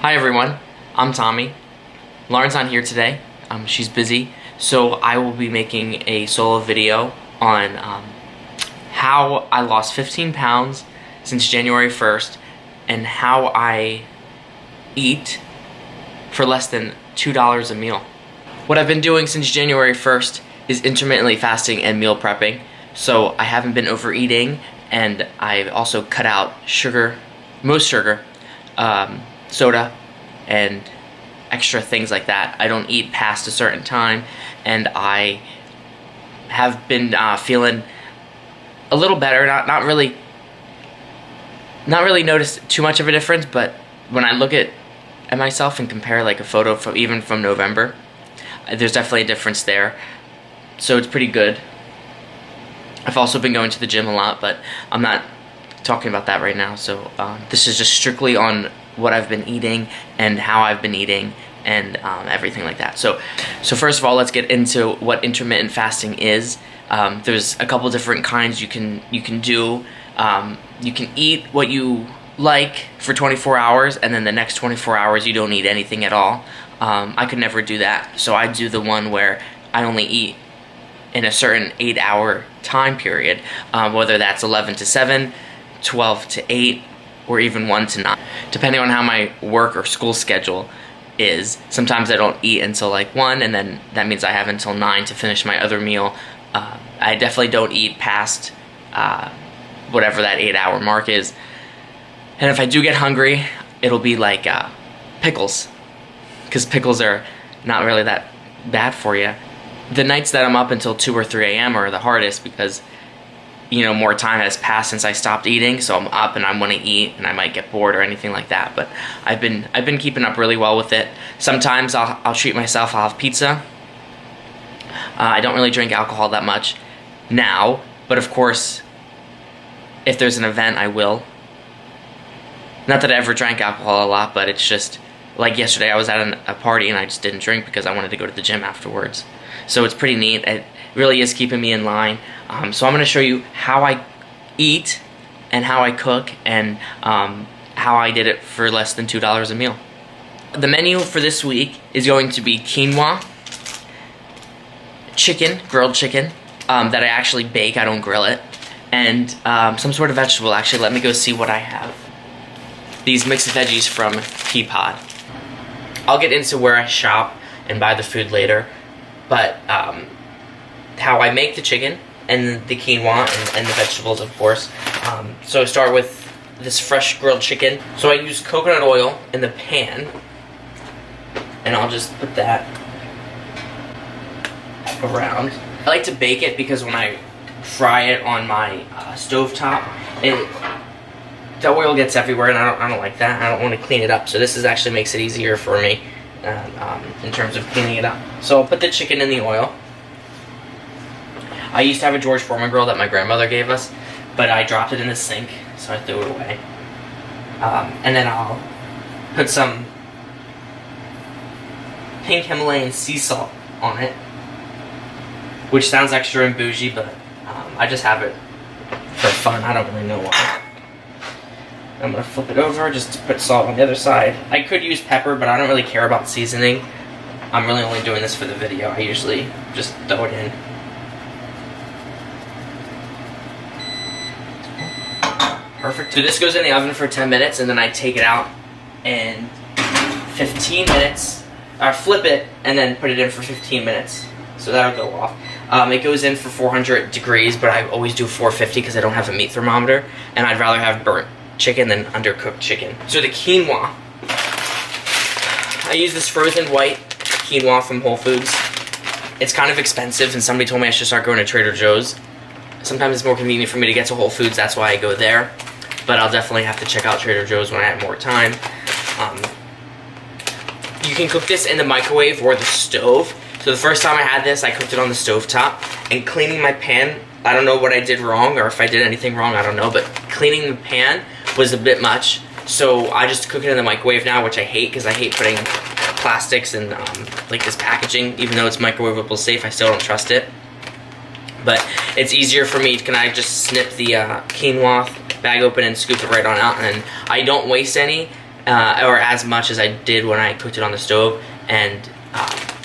Hi everyone, I'm Tommy. Lauren's not here today. She's busy, so I will be making a solo video on how I lost 15 pounds since January 1st and how I eat for less than $2 a meal. What I've been doing since January 1st is intermittently fasting and meal prepping, so I haven't been overeating, and I've also cut out sugar, most sugar, soda, and extra things like that. I don't eat past a certain time, and I have been feeling a little better. Not really noticed too much of a difference, but when I look at myself and compare like a photo from even from November, there's definitely a difference there. So it's pretty good. I've also been going to the gym a lot, but I'm not talking about that right now. So this is just strictly on what I've been eating and how I've been eating and everything like that. So first of all, let's get into what intermittent fasting is. There's a couple different kinds you can do. You can eat what you like for 24 hours, and then the next 24 hours you don't eat anything at all. I could never do that, so I do the one where I only eat in a certain 8-hour time period, whether that's 11 to 7, 12 to 8, or even 1 to 9, depending on how my work or school schedule is. Sometimes I don't eat until like 1, and then that means I have until 9 to finish my other meal. I definitely don't eat past whatever that 8-hour mark is. And if I do get hungry, it'll be like pickles, because pickles are not really that bad for you. The nights that I'm up until 2 or 3 a.m. are the hardest because, you know, more time has passed since I stopped eating, so I'm up and I want to eat and I might get bored or anything like that. But I've been keeping up really well with it. Sometimes I'll treat myself. I'll have pizza. I don't really drink alcohol that much now, but of course, if there's an event, I will. Not that I ever drank alcohol a lot, but it's just like yesterday I was at a party and I just didn't drink because I wanted to go to the gym afterwards. So it's pretty neat. It really is keeping me in line. So I'm going to show you how I eat and how I cook and how I did it for less than $2 a meal. The menu for this week is going to be quinoa, chicken, grilled chicken, that I actually bake, I don't grill it, and some sort of vegetable. Actually, let me go see what I have. These mixed veggies from Peapod. I'll get into where I shop and buy the food later, but how I make the chicken and the quinoa and the vegetables, of course. So I start with this fresh grilled chicken. So I use coconut oil in the pan, and I'll just put that around. I like to bake it because when I fry it on my stovetop, the oil gets everywhere, and I don't like that. I don't want to clean it up, so this actually makes it easier for me in terms of cleaning it up. So I'll put the chicken in the oil. I used to have a George Foreman grill that my grandmother gave us, but I dropped it in the sink, so I threw it away. And then I'll put some pink Himalayan sea salt on it, which sounds extra and bougie, but I just have it for fun. I don't really know why. I'm going to flip it over just to put salt on the other side. I could use pepper, but I don't really care about seasoning. I'm really only doing this for the video. I usually just throw it in. Perfect. So this goes in the oven for 10 minutes, and then I take it out in 15 minutes. I flip it, and then put it in for 15 minutes. So that'll go off. It goes in for 400 degrees, but I always do 450 because I don't have a meat thermometer, and I'd rather have burnt chicken than undercooked chicken. So the quinoa, I use this frozen white quinoa from Whole Foods. It's kind of expensive, and somebody told me I should start going to Trader Joe's. Sometimes it's more convenient for me to get to Whole Foods, that's why I go there. But I'll definitely have to check out Trader Joe's when I have more time. You can cook this in the microwave or the stove. So the first time I had this, I cooked it on the stovetop, and cleaning my pan, I don't know what I did wrong, or if I did anything wrong, I don't know, but cleaning the pan was a bit much, so I just cook it in the microwave now, which I hate, because I hate putting plastics and like this packaging. Even though it's microwavable safe, I still don't trust it. But it's easier for me. Can I just snip the quinoa bag open and scoop it right on out, and I don't waste any, or as much as I did when I cooked it on the stove, and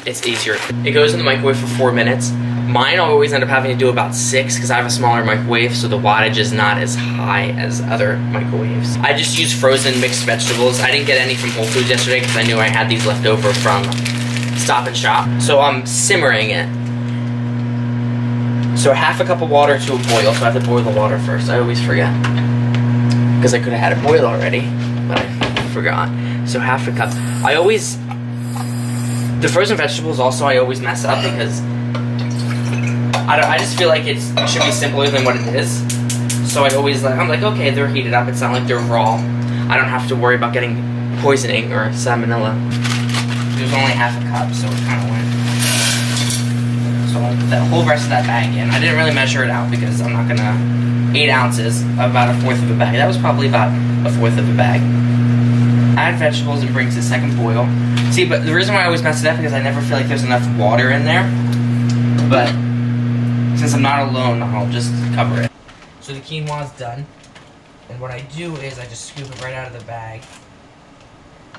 it's easier. It goes in the microwave for 4 minutes. Mine I always end up having to do about 6 because I have a smaller microwave, so the wattage is not as high as other microwaves. I just use frozen mixed vegetables. I didn't get any from Whole Foods yesterday because I knew I had these left over from Stop and Shop. So I'm simmering it. So half a cup of water to a boil, so I have to boil the water first. I always forget. Because I could have had it boil already, but I forgot. So half a cup. The frozen vegetables also I always mess up because I just feel like it should be simpler than what it is. So I'm like, okay, they're heated up. It's not like they're raw. I don't have to worry about getting poisoning or salmonella. There's only half a cup, so it kind of went. So I'll put that whole rest of that bag in. I didn't really measure it out because I'm not gonna. 8 ounces, about 1/4 of a bag. That was probably about 1/4 of a bag. Add vegetables and bring to the second boil. See, but the reason why I always mess it up is because I never feel like there's enough water in there. But since I'm not alone, I'll just cover it. So the quinoa is done. And what I do is I just scoop it right out of the bag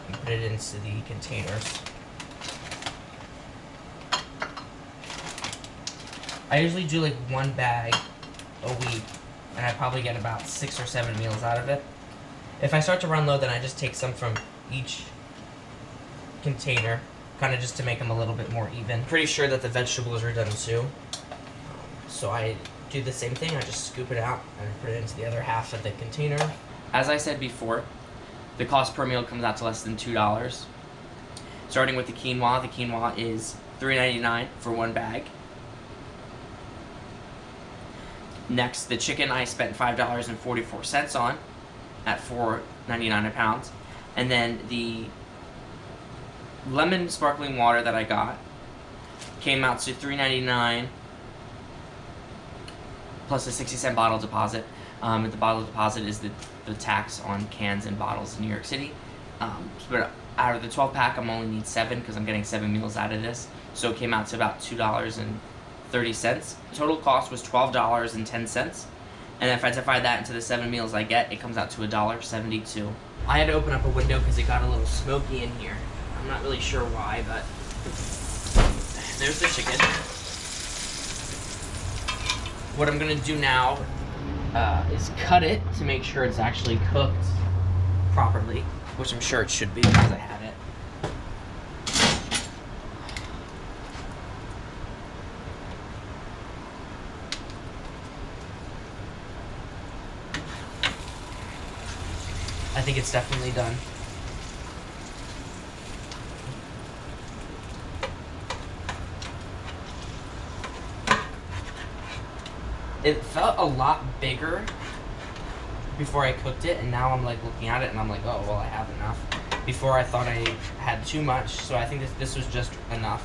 and put it into the containers. I usually do like 1 bag a week, and I probably get about 6 or 7 meals out of it. If I start to run low, then I just take some from each container, kind of just to make them a little bit more even. Pretty sure that the vegetables are done too. So I do the same thing, I just scoop it out and put it into the other half of the container. As I said before, the cost per meal comes out to less than $2. Starting with the quinoa is $3.99 for 1 bag. Next, the chicken I spent $5.44 on at $4.99 a pound. And then the lemon sparkling water that I got came out to $3.99 plus a 60-cent bottle deposit. The bottle deposit is the tax on cans and bottles in New York City. But out of the 12-pack, I'm only need 7 because I'm getting 7 meals out of this. So it came out to about $2.30. Total cost was $12.10. And if I divide that into the 7 meals I get, it comes out to $1.72. I had to open up a window because it got a little smoky in here. I'm not really sure why, but there's the chicken. What I'm gonna do now is cut it to make sure it's actually cooked properly, which I'm sure it should be because I have it. I think it's definitely done. It felt a lot bigger before I cooked it, and now I'm like looking at it and I'm like, oh, well, I have enough. Before I thought I had too much, so I think this was just enough.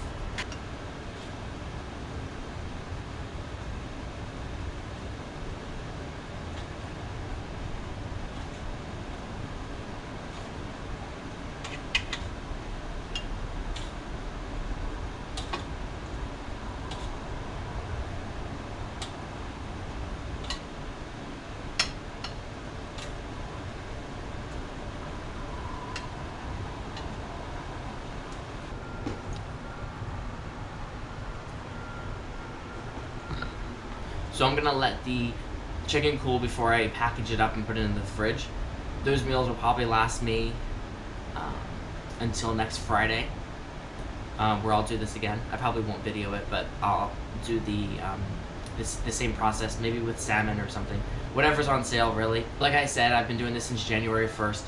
So I'm gonna let the chicken cool before I package it up and put it in the fridge. Those meals will probably last me until next Friday, where I'll do this again. I probably won't video it, but I'll do the same process, maybe with salmon or something. Whatever's on sale, really. Like I said, I've been doing this since January 1st,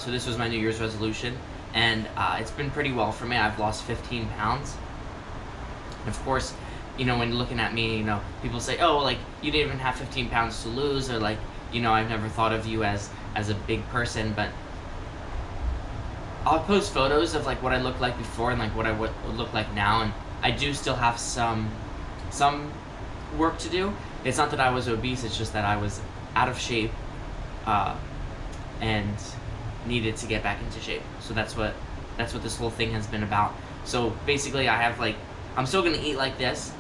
so this was my New Year's resolution, and it's been pretty well for me. I've lost 15 pounds. And of course, you know, when looking at me, you know, people say, oh, like, you didn't even have 15 pounds to lose, or like, you know, I've never thought of you as a big person, but I'll post photos of like what I looked like before and like what I would look like now, and I do still have some work to do. It's not that I was obese, it's just that I was out of shape and needed to get back into shape. So that's what this whole thing has been about. So basically I'm still gonna eat like this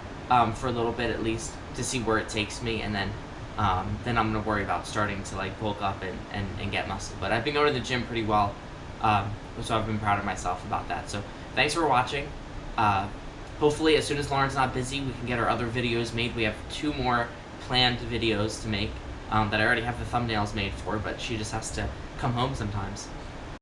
for a little bit at least to see where it takes me, and then I'm gonna worry about starting to like bulk up and get muscle. But I've been going to the gym pretty well So I've been proud of myself about that. So thanks for watching. Hopefully, as soon as Lauren's not busy, we can get our other videos made. We have 2 more planned videos to make that I already have the thumbnails made for, but she just has to come home sometimes.